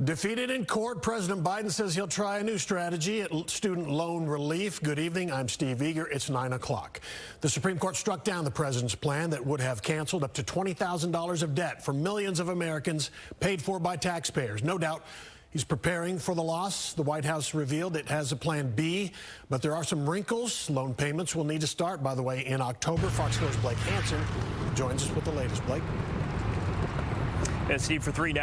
Defeated in court, President Biden says he'll try a new strategy at student loan relief. Good evening, I'm Steve Eager. It's 9 o'clock. The Supreme Court struck down the president's plan that would have canceled up to $20,000 of debt for millions of Americans paid for by taxpayers. No doubt he's preparing for the loss. The White House revealed it has a plan B, but there are some wrinkles. Loan payments will need to start, by the way, in October. Fox 4's Blake Hansen joins us with the latest. Blake? Yeah, Steve, for 3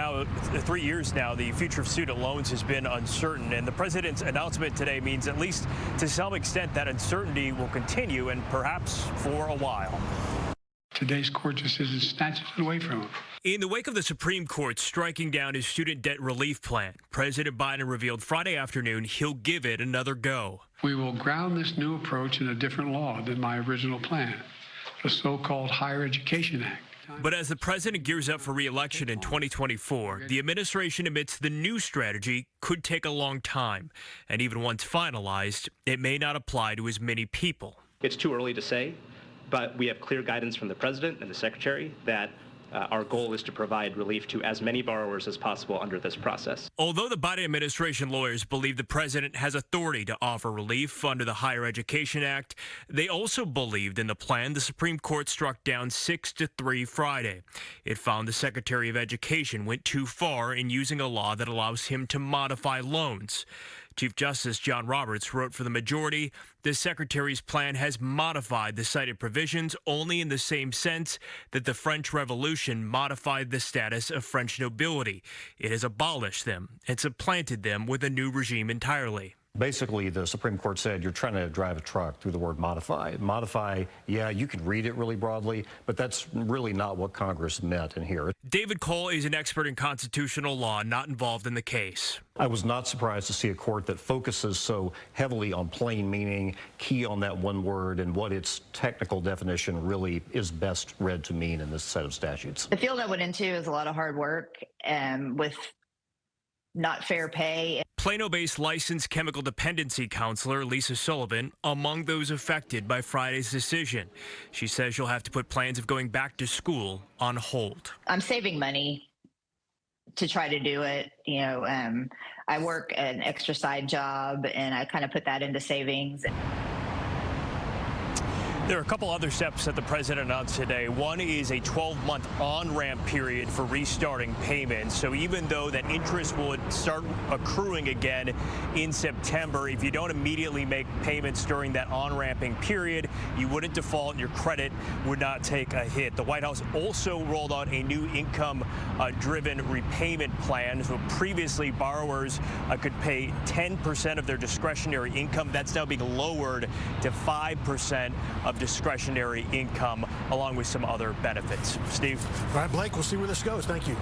years now, the future of student loans has been uncertain, and the president's announcement today means, at least to some extent, that uncertainty will continue, and perhaps for a while. Today's court decision snatches it away from him. In the wake of the Supreme Court striking down his student debt relief plan, President Biden revealed Friday afternoon he'll give it another go. We will ground this new approach in a different law than my original plan, the so-called Higher Education Act. But as the president gears up for re-election in 2024, the administration admits the new strategy could take a long time. And even once finalized, it may not apply to as many people. It's too early to say, but we have clear guidance from the president and the secretary that our goal is to provide relief to as many borrowers as possible under this process. Although the Biden administration lawyers believe the president has authority to offer relief under the Higher Education Act, they also believed in the plan the Supreme Court struck down 6-3 Friday. It found the Secretary of Education went too far in using a law that allows him to modify loans. Chief Justice John Roberts wrote for the majority, the Secretary's plan has modified the cited provisions only in the same sense that the French Revolution modified the status of French nobility. It has abolished them and supplanted them with a new regime entirely. Basically, the Supreme Court said you're trying to drive a truck through the word modify. Modify, yeah, you can read it really broadly, but that's really not what Congress meant in here. David Cole is an expert in constitutional law, not involved in the case. I was not surprised to see a court that focuses so heavily on plain meaning, key on that one word, and what its technical definition really is best read to mean in this set of statutes. The field I went into is a lot of hard work with not fair pay. Plano-based licensed chemical dependency counselor Lisa Sullivan among those affected by Friday's decision. She says she'll have to put plans of going back to school on hold. I'm saving money to try to do it. I work an extra side job, and I kind of put that into savings. There are a couple other steps that the president announced today. One is a 12-month on-ramp period for restarting payments. So even though that interest would start accruing again in September, if you don't immediately make payments during that on-ramping period, you wouldn't default and your credit would not take a hit. The White House also rolled out a new income-driven repayment plan. So previously, borrowers could pay 10% of their discretionary income. That's now being lowered to 5% of discretionary income, along with some other benefits. Steve? All right, Blake, we'll see where this goes. Thank you.